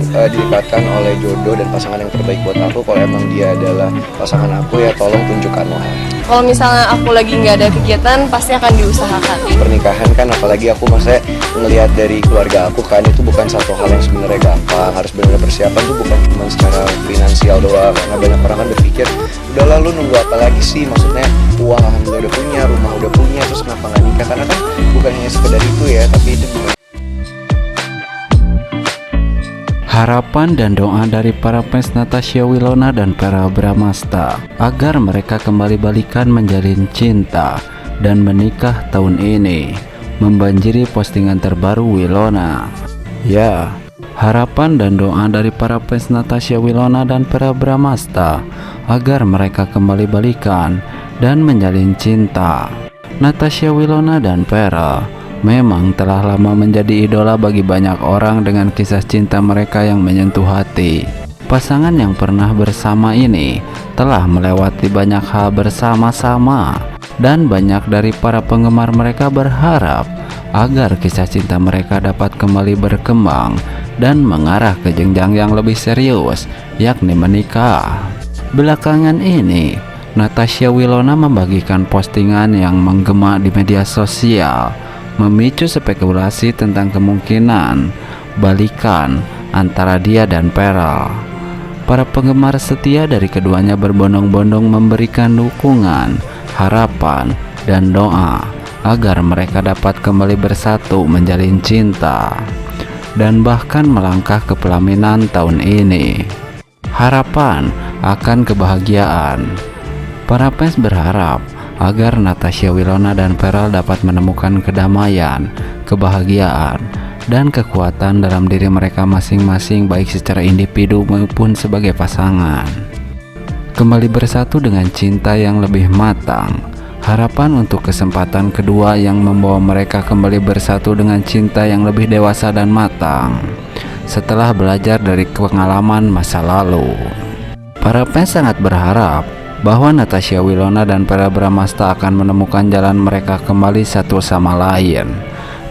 didekatkan oleh jodoh dan pasangan yang terbaik buat aku. Kalau emang dia adalah pasangan aku, ya tolong tunjukkanlah. Kalau misalnya aku lagi nggak ada kegiatan, pasti akan diusahakan. Pernikahan kan, apalagi aku maksudnya ngelihat dari keluarga aku kan, itu bukan satu hal yang sebenarnya gampang. Harus benar-benar persiapan tuh, bukan cuma secara finansial doang. Karena banyak orang kan berpikir, udah lalu nunggu apa lagi sih? Maksudnya uang alhamdulillah udah punya, rumah udah punya, terus kenapa nggak nikah? Karena kan bukan hanya sekedar itu ya, tapi itu juga. Harapan dan doa dari para fans Natasha Wilona dan Verrell Bramasta agar mereka kembali balikan menjalin cinta dan menikah tahun ini membanjiri postingan terbaru Wilona. Ya, harapan dan doa dari para fans Natasha Wilona dan Verrell Bramasta agar mereka kembali balikan dan menjalin cinta. Natasha Wilona dan Verrell memang telah lama menjadi idola bagi banyak orang dengan kisah cinta mereka yang menyentuh hati. Pasangan yang pernah bersama ini telah melewati banyak hal bersama-sama, dan banyak dari para penggemar mereka berharap agar kisah cinta mereka dapat kembali berkembang dan mengarah ke jenjang yang lebih serius, yakni menikah. Belakangan ini, Natasha Wilona membagikan postingan yang menggema di media sosial, memicu spekulasi tentang kemungkinan balikan antara dia dan Verrell. Para penggemar setia dari keduanya berbondong-bondong memberikan dukungan, harapan, dan doa agar mereka dapat kembali bersatu menjalin cinta dan bahkan melangkah ke pelaminan tahun ini. Harapan akan kebahagiaan. Para fans berharap agar Natasha Wilona dan Verrell dapat menemukan kedamaian, kebahagiaan, dan kekuatan dalam diri mereka masing-masing, baik secara individu maupun sebagai pasangan. Kembali bersatu dengan cinta yang lebih matang. Harapan untuk kesempatan kedua yang membawa mereka kembali bersatu dengan cinta yang lebih dewasa dan matang setelah belajar dari pengalaman masa lalu. Para fans sangat berharap bahwa Natasha Wilona dan Verrell Bramasta akan menemukan jalan mereka kembali satu sama lain,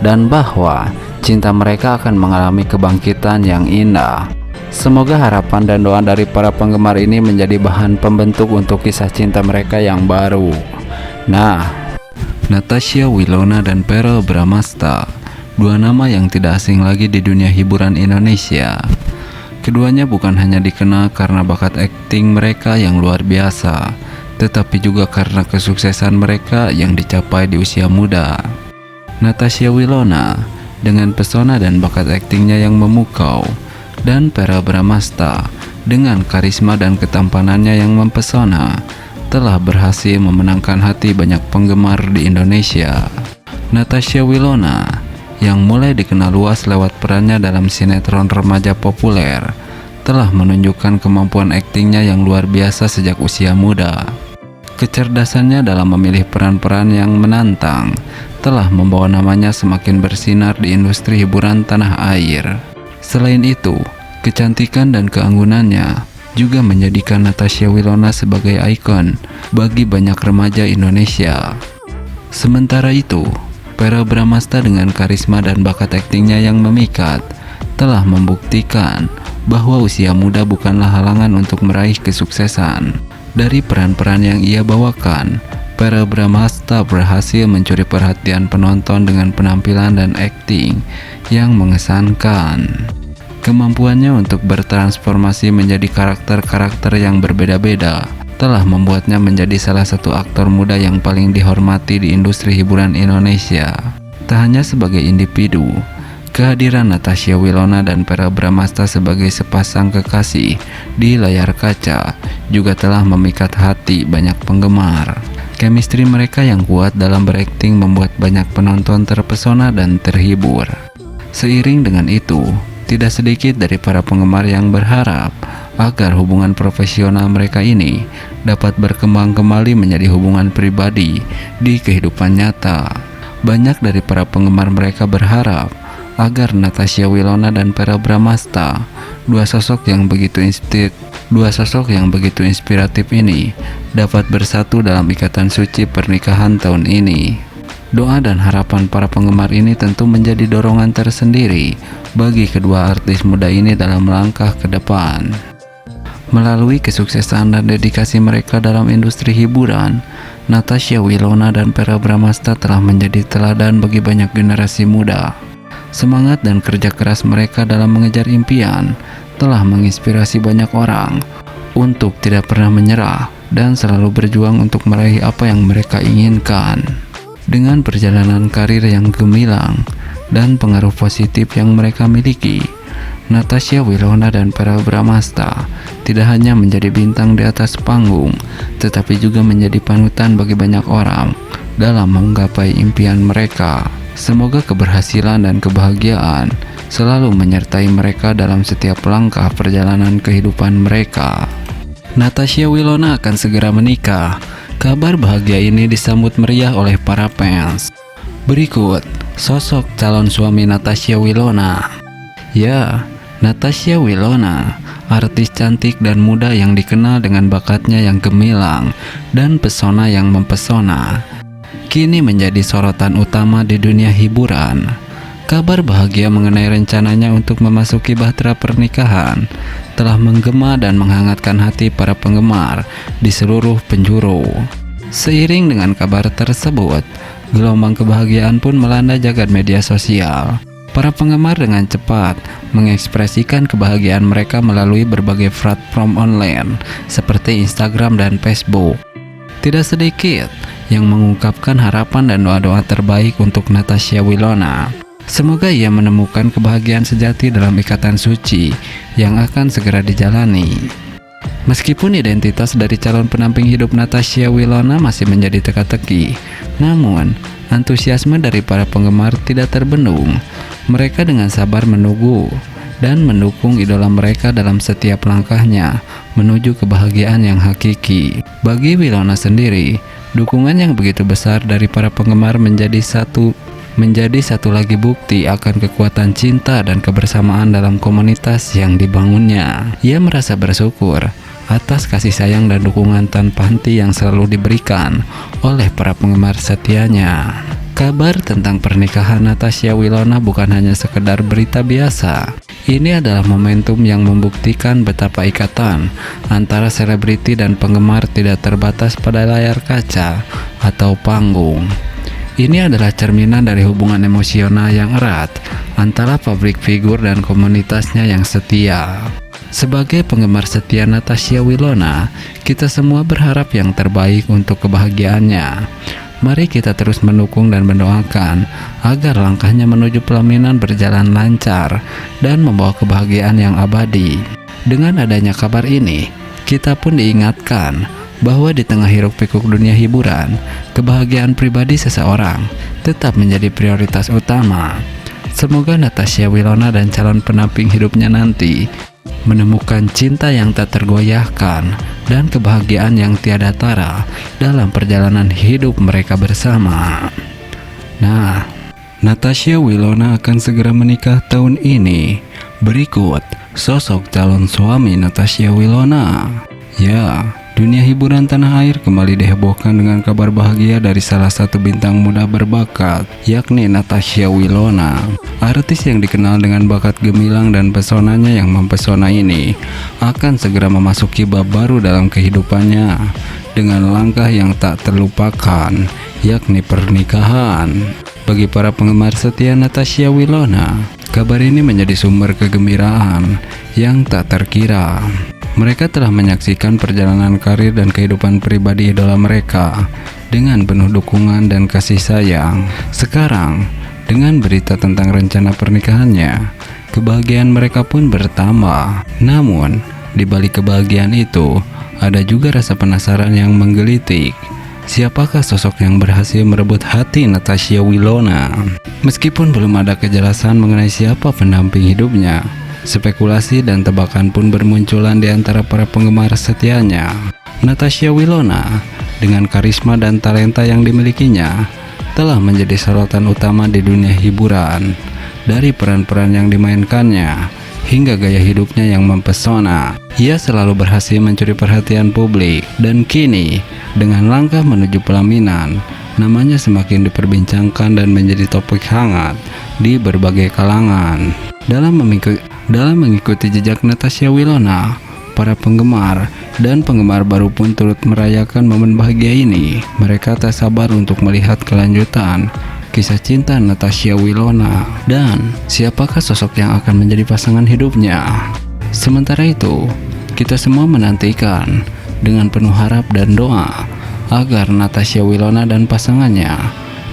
dan bahwa cinta mereka akan mengalami kebangkitan yang indah. Semoga harapan dan doa dari para penggemar ini menjadi bahan pembentuk untuk kisah cinta mereka yang baru. Nah, Natasha Wilona dan Verrell Bramasta, dua nama yang tidak asing lagi di dunia hiburan Indonesia. Keduanya bukan hanya dikenal karena bakat akting mereka yang luar biasa, tetapi juga karena kesuksesan mereka yang dicapai di usia muda. Natasha Wilona dengan pesona dan bakat aktingnya yang memukau, dan Verrell Bramasta dengan karisma dan ketampanannya yang mempesona telah berhasil memenangkan hati banyak penggemar di Indonesia. Natasha Wilona yang mulai dikenal luas lewat perannya dalam sinetron remaja populer telah menunjukkan kemampuan aktingnya yang luar biasa sejak usia muda. Kecerdasannya dalam memilih peran-peran yang menantang telah membawa namanya semakin bersinar di industri hiburan tanah air. Selain itu, kecantikan dan keanggunannya juga menjadikan Natasha Wilona sebagai ikon bagi banyak remaja Indonesia. Sementara itu, Verrell Bramasta dengan karisma dan bakat aktingnya yang memikat telah membuktikan bahwa usia muda bukanlah halangan untuk meraih kesuksesan. Dari peran-peran yang ia bawakan, Verrell Bramasta berhasil mencuri perhatian penonton dengan penampilan dan akting yang mengesankan. Kemampuannya untuk bertransformasi menjadi karakter-karakter yang berbeda-beda telah membuatnya menjadi salah satu aktor muda yang paling dihormati di industri hiburan Indonesia. Tak hanya sebagai individu, kehadiran Natasha Wilona dan Verrell Bramasta sebagai sepasang kekasih di layar kaca juga telah memikat hati banyak penggemar. Chemistry mereka yang kuat dalam berakting membuat banyak penonton terpesona dan terhibur. Seiring dengan itu, tidak sedikit dari para penggemar yang berharap agar hubungan profesional mereka ini dapat berkembang kembali menjadi hubungan pribadi di kehidupan nyata. Banyak dari para penggemar mereka berharap agar Natasha Wilona dan Verrell Bramasta, dua sosok yang begitu inspiratif ini, dapat bersatu dalam ikatan suci pernikahan tahun ini. Doa dan harapan para penggemar ini tentu menjadi dorongan tersendiri bagi kedua artis muda ini dalam langkah ke depan. Melalui kesuksesan dan dedikasi mereka dalam industri hiburan, Natasha Wilona dan Verrell Bramasta telah menjadi teladan bagi banyak generasi muda. Semangat dan kerja keras mereka dalam mengejar impian telah menginspirasi banyak orang untuk tidak pernah menyerah dan selalu berjuang untuk meraih apa yang mereka inginkan. Dengan perjalanan karir yang gemilang dan pengaruh positif yang mereka miliki, Natasha Wilona dan Verrell Bramasta tidak hanya menjadi bintang di atas panggung, tetapi juga menjadi panutan bagi banyak orang dalam menggapai impian mereka. Semoga keberhasilan dan kebahagiaan selalu menyertai mereka dalam setiap langkah perjalanan kehidupan mereka. Natasha Wilona akan segera menikah. Kabar bahagia ini disambut meriah oleh para fans. Berikut sosok calon suami Natasha Wilona. Ya, Natasha Wilona, artis cantik dan muda yang dikenal dengan bakatnya yang gemilang dan pesona yang mempesona, kini menjadi sorotan utama di dunia hiburan. Kabar bahagia mengenai rencananya untuk memasuki bahtera pernikahan telah menggema dan menghangatkan hati para penggemar di seluruh penjuru. Seiring dengan kabar tersebut, gelombang kebahagiaan pun melanda jagat media sosial. Para penggemar dengan cepat mengekspresikan kebahagiaan mereka melalui berbagai platform online seperti Instagram dan Facebook. Tidak sedikit yang mengungkapkan harapan dan doa-doa terbaik untuk Natasha Wilona. Semoga ia menemukan kebahagiaan sejati dalam ikatan suci yang akan segera dijalani. Meskipun identitas dari calon pendamping hidup Natasha Wilona masih menjadi teka-teki, namun antusiasme dari para penggemar tidak terbendung. Mereka dengan sabar menunggu dan mendukung idola mereka dalam setiap langkahnya menuju kebahagiaan yang hakiki. Bagi Wilona sendiri, dukungan yang begitu besar dari para penggemar menjadi satu lagi bukti akan kekuatan cinta dan kebersamaan dalam komunitas yang dibangunnya. Ia merasa bersyukur atas kasih sayang dan dukungan tanpa henti yang selalu diberikan oleh para penggemar setianya. Kabar tentang pernikahan Natasha Wilona bukan hanya sekedar berita biasa. Ini adalah momentum yang membuktikan betapa ikatan antara selebriti dan penggemar tidak terbatas pada layar kaca atau panggung. Ini adalah cerminan dari hubungan emosional yang erat antara public figure dan komunitasnya yang setia. Sebagai penggemar setia Natasha Wilona, kita semua berharap yang terbaik untuk kebahagiaannya. Mari kita terus mendukung dan mendoakan agar langkahnya menuju pelaminan berjalan lancar dan membawa kebahagiaan yang abadi. Dengan adanya kabar ini, kita pun diingatkan bahwa di tengah hiruk-pikuk dunia hiburan, kebahagiaan pribadi seseorang tetap menjadi prioritas utama. Semoga Natasha Wilona dan calon pendamping hidupnya nanti menemukan cinta yang tak tergoyahkan dan kebahagiaan yang tiada tara dalam perjalanan hidup mereka bersama. Nah, Natasha Wilona akan segera menikah tahun ini. Berikut sosok calon suami Natasha Wilona. Ya, dunia hiburan tanah air kembali dihebohkan dengan kabar bahagia dari salah satu bintang muda berbakat, yakni Natasha Wilona. Artis yang dikenal dengan bakat gemilang dan pesonanya yang mempesona ini akan segera memasuki bab baru dalam kehidupannya dengan langkah yang tak terlupakan, yakni pernikahan. Bagi para penggemar setia Natasha Wilona, kabar ini menjadi sumber kegembiraan yang tak terkira. Mereka telah menyaksikan perjalanan karir dan kehidupan pribadi idola mereka dengan penuh dukungan dan kasih sayang. Sekarang, dengan berita tentang rencana pernikahannya, kebahagiaan mereka pun bertambah. Namun, di balik kebahagiaan itu, ada juga rasa penasaran yang menggelitik. Siapakah sosok yang berhasil merebut hati Natasha Wilona? Meskipun belum ada kejelasan mengenai siapa pendamping hidupnya, spekulasi dan tebakan pun bermunculan di antara para penggemar setianya. Natasha Wilona, dengan karisma dan talenta yang dimilikinya, telah menjadi sorotan utama di dunia hiburan. Dari peran-peran yang dimainkannya hingga gaya hidupnya yang mempesona, ia selalu berhasil mencuri perhatian publik. Dan kini, dengan langkah menuju pelaminan, namanya semakin diperbincangkan dan menjadi topik hangat di berbagai kalangan. Dalam mengikuti jejak Natasha Wilona, para penggemar dan penggemar baru pun turut merayakan momen bahagia ini. Mereka tak sabar untuk melihat kelanjutan kisah cinta Natasha Wilona dan siapakah sosok yang akan menjadi pasangan hidupnya. Sementara itu, kita semua menantikan dengan penuh harap dan doa agar Natasha Wilona dan pasangannya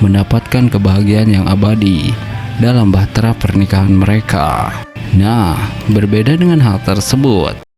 mendapatkan kebahagiaan yang abadi dalam bahtera pernikahan mereka. Nah, berbeda dengan hal tersebut,